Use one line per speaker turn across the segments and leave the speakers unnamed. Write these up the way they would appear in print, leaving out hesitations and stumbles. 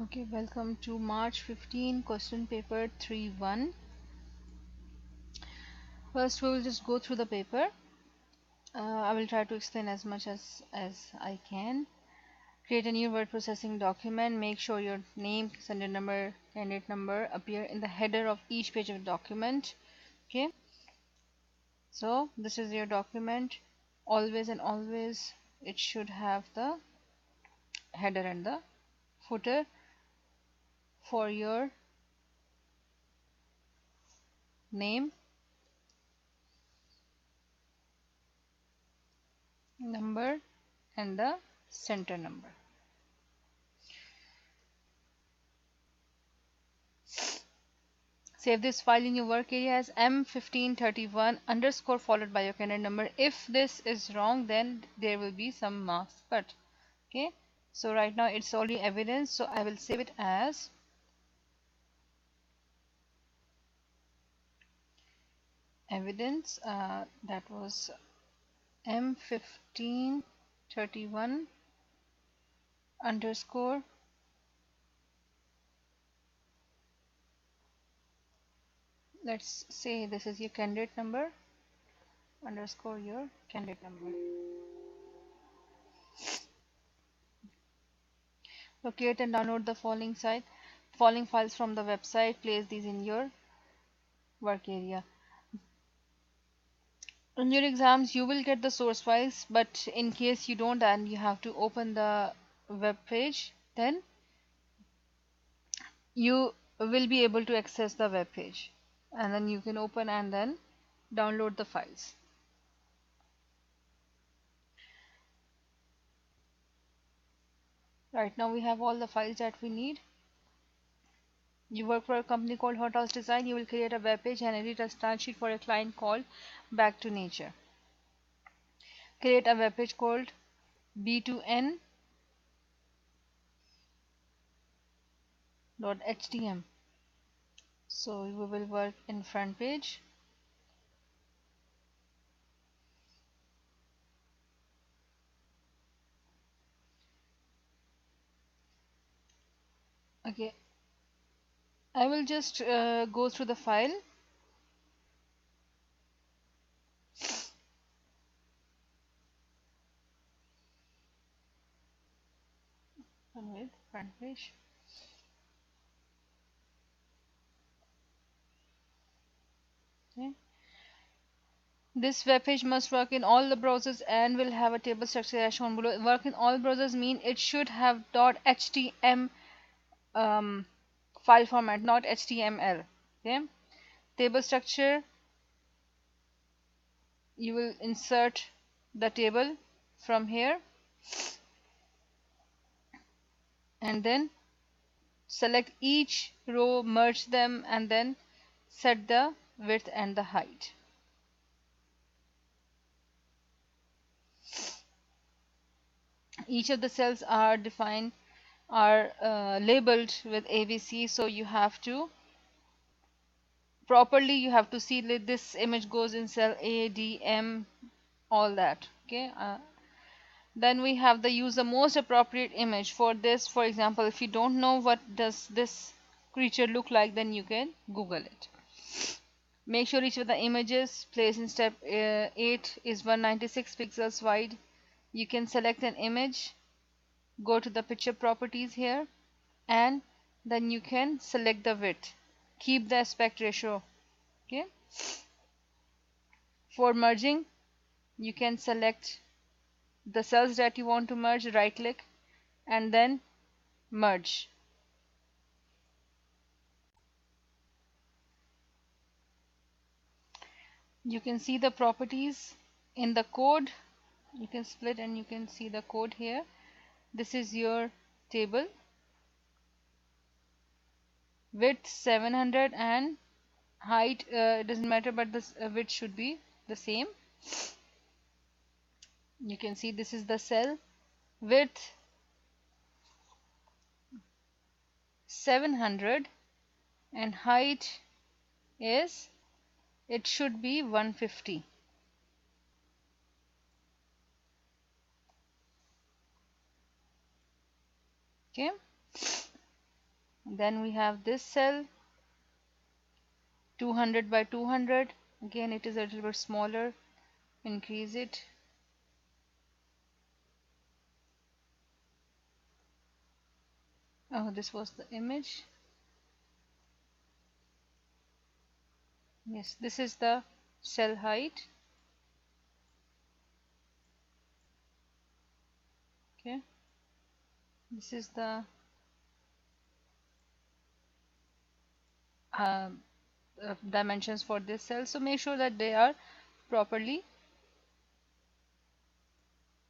Okay, welcome to March 15 question paper 3-1. First, we will just go through the paper. I will try to explain as much as I can. Create a new word processing document. Make sure your name, sender number, candidate number appear in the header of each page of the document. Okay, so this is your document. Always and always it should have the header and the footer for your name, number, and the center number. Save this file in your work area as m1531 underscore followed by your candidate number. If this is wrong, then there will be some marks cut. Okay, so right now it's already evidence, so I will save it as evidence. That was m1531 underscore let's say this is your candidate number underscore your candidate number. Locate and download the following files from the website. Place these in your work area. In your exams you will get the source files, but in case you don't and you have to open the web page, then you will be able to access the web page and then you can open and then download the files. Right now we have all the files that we need. You work for a company called Hotels Design. You will create a web page and edit a style sheet for a client called Back to Nature. Create a web page called b2n.htm. So we will work in front page. Okay, I will just go through the file. With front page. Okay. This web page must work in all the browsers and will have a table structure as shown below. Work in all browsers mean it should have .htm file format, not HTML. Okay. Table structure, you will insert the table from here and then select each row, merge them, and then set the width and the height. Each of the cells are labeled with ABC, so you have to properly see that this image goes in cell A, D, M, all that. Okay. Then we have the use the most appropriate image for this. For example, if you don't know what does this creature look like, then you can Google it. Make sure each of the images placed in step 8 is 196 pixels wide. You can select an image, go to the picture properties here, and then you can select the width. Keep the aspect ratio. Okay. For merging, you can select the cells that you want to merge, right click, and then merge. You can see the properties in the code. You can split and you can see the code here. This is your table. Width 700 and height, it doesn't matter, but this width should be the same. You can see this is the cell. Width 700 and height is, it should be 150. Okay. Then we have this cell, 200 by 200. Again, it is a little bit smaller. Increase it. Oh, this was the image. Yes, this is the cell height. Okay, this is the uh, dimensions for this cell. So make sure that they are properly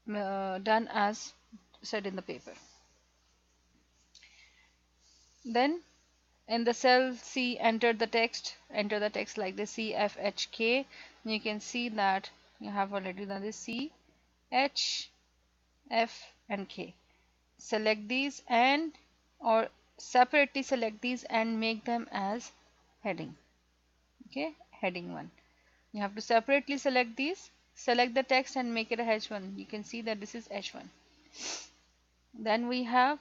done as said in the paper. Then in the cell C, enter the text. Enter the text like this: C F H K. You can see that you have already done this: C H F and K. Select these and or separately select these and make them as heading. Okay, heading 1. You have to separately select these. Select the text and make it a H1. You can see that this is H1. Then we have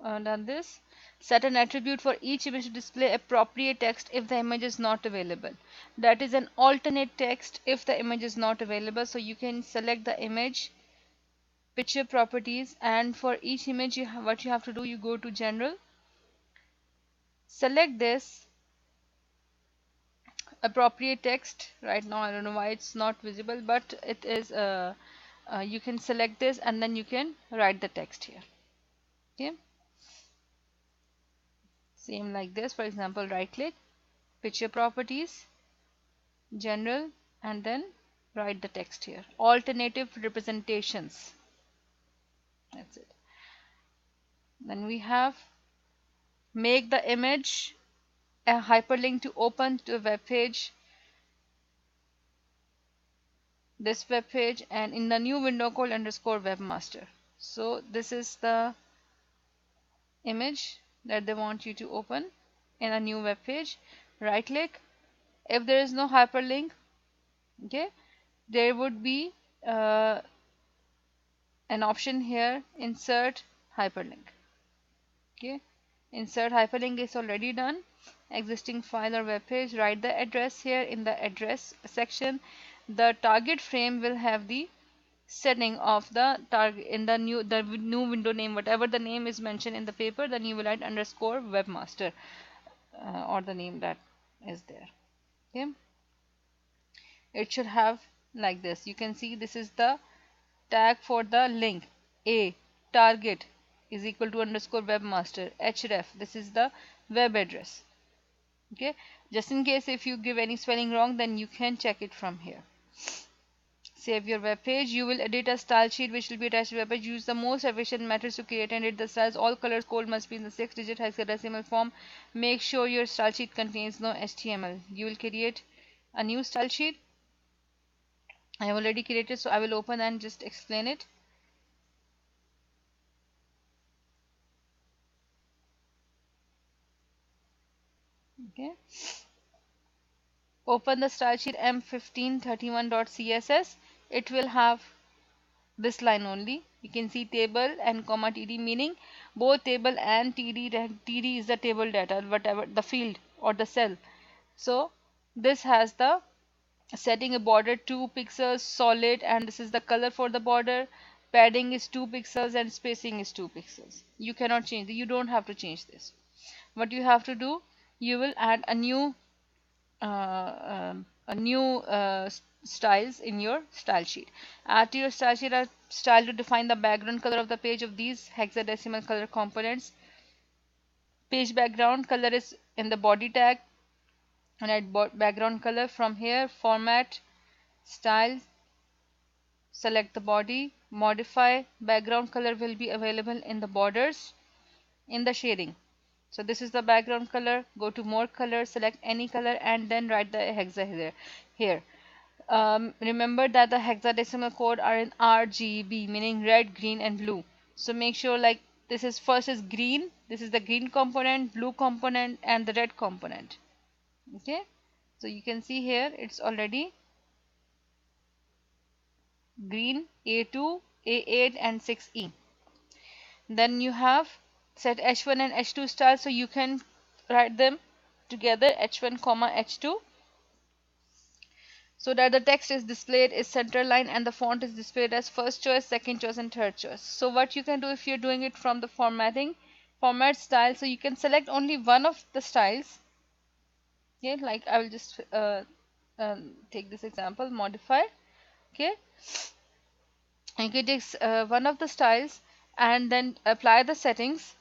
done this. Set an attribute for each image to display appropriate text if the image is not available. That is an alternate text if the image is not available. So you can select the image, picture properties, and for each image what you have to do, you go to general, select this appropriate text. Right now I don't know why it's not visible, but it is you can select this and then you can write the text here. Okay, same like this. For example, right click, picture properties, general, and then write the text here: alternative representations. That's it. Then we have make the image a hyperlink to open to a web page, this web page, and in the new window called underscore webmaster. So this is the image that they want you to open in a new web page. Right click. If there is no hyperlink, okay, there would be an option here: insert hyperlink. Okay, insert hyperlink is already done. Existing file or web page, write the address here in the address section. The target frame will have the setting of the target in the new window name, whatever the name is mentioned in the paper, then you will write underscore webmaster or the name that is there. Okay, it should have like this. You can see this is the tag for the link. A target is equal to underscore webmaster. Href, this is the web address. Okay, just in case if you give any spelling wrong, then you can check it from here. Save your web page. You will edit a style sheet which will be attached to the web page. Use the most efficient methods to create and edit the styles. All colors code must be in the 6-digit hexadecimal form. Make sure your style sheet contains no HTML. You will create a new style sheet. I have already created, so I will open and just explain it. Okay. Open the style sheet m1531.css. It will have this line only. You can see table and comma td, meaning both table and td is the table data, whatever the field or the cell. So this has the setting: a border 2 pixels solid, and this is the color for the border. Padding is 2 pixels and spacing is 2 pixels. You cannot change, you don't have to change this. What you have to do, you will add a new styles in your style sheet. Add to your style sheet a style to define the background color of the page of these hexadecimal color components. Page background color is in the body tag, and add background color from here. Format, style, select the body, modify. Background color will be available in the borders, in the shading. So this is the background color. Go to more color, select any color, and then write the hexa here. Remember that the hexadecimal code are in RGB, meaning red, green, and blue. So make sure like this is first is green. This is the green component, blue component, and the red component. Okay. So you can see here it's already green, A2, A8, and 6E. Then you have set h1 and h2 style, so you can write them together, h1 comma h2, so that the text is displayed is center line and the font is displayed as first choice, second choice and third choice. So what you can do if you're doing it from the format style, so you can select only one of the styles. Okay, like I will just take this example, modify. Okay, and you can take one of the styles and then apply the settings,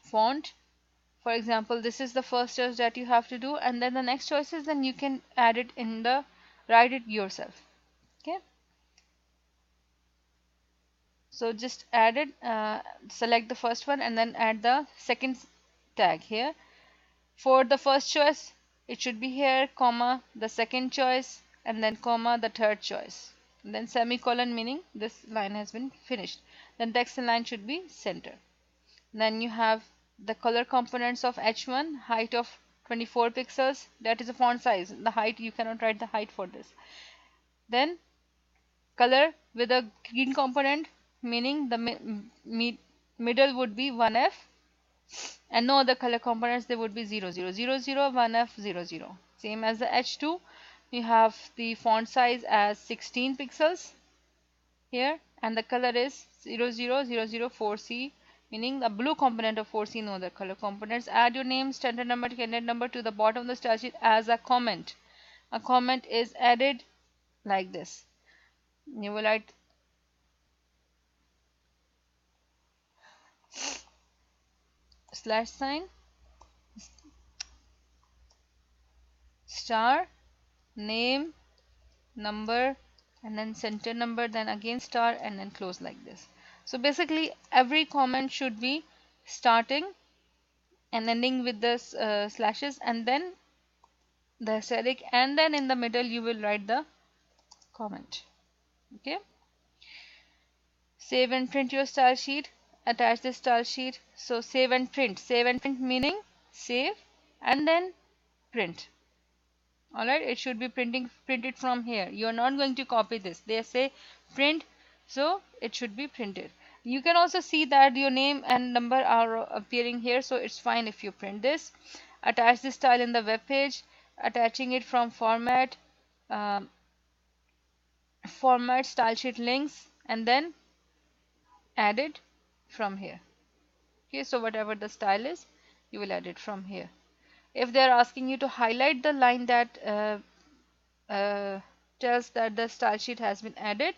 font. For example, this is the first choice that you have to do, and then the next choices, then you can add it in the, write it yourself. Okay, so just add it, select the first one and then add the second tag here. For the first choice, it should be here, comma, the second choice, and then comma, the third choice. And then semicolon, meaning this line has been finished. Then text and line should be center. Then you have the color components of h1, height of 24 pixels, that is a font size. The height, you cannot write the height for this. Then color with a green component, meaning the middle would be 1f, and no other color components, they would be 0 0 0 0 1f 0 0. Same as the h2, you have the font size as 16 pixels here, and the color is 0 0 0 0 4c, meaning the blue component of 4c, no other color components. Add your name, standard number, candidate number to the bottom of the style sheet as a comment. A comment is added like this. You will write slash sign, star, name, number, and then center number, then again star, and then close like this. So basically every comment should be starting and ending with the slashes, and then the asterisk, and then in the middle you will write the comment. Okay, save and print your style sheet, attach the style sheet. So save and print, meaning save and then print. Alright, it should be printed from here. You are not going to copy this. They say print, so it should be printed. You can also see that your name and number are appearing here, so it's fine if you print this. Attach this style in the web page, attaching it from um, format style sheet links, and then add it from here. Okay, so whatever the style is, you will add it from here. If they are asking you to highlight the line that uh, tells that the style sheet has been added,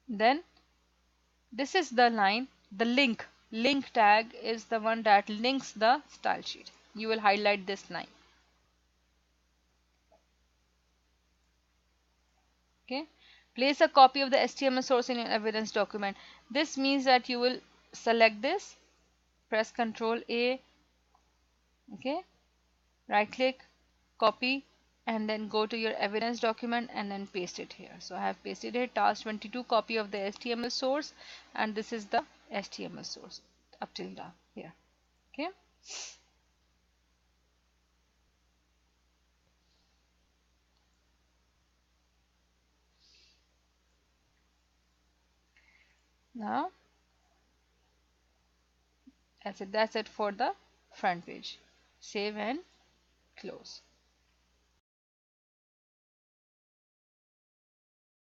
then this is the line, the link tag is the one that links the style sheet. You will highlight this line. Okay, place a copy of the HTML source in your evidence document. This means that you will select this, press Ctrl A, okay, right click, copy, and then go to your evidence document and then paste it here. So I have pasted it, task 22, copy of the HTML source, and this is the HTML source up till now here. Okay, now that's it for the front page. Save and close.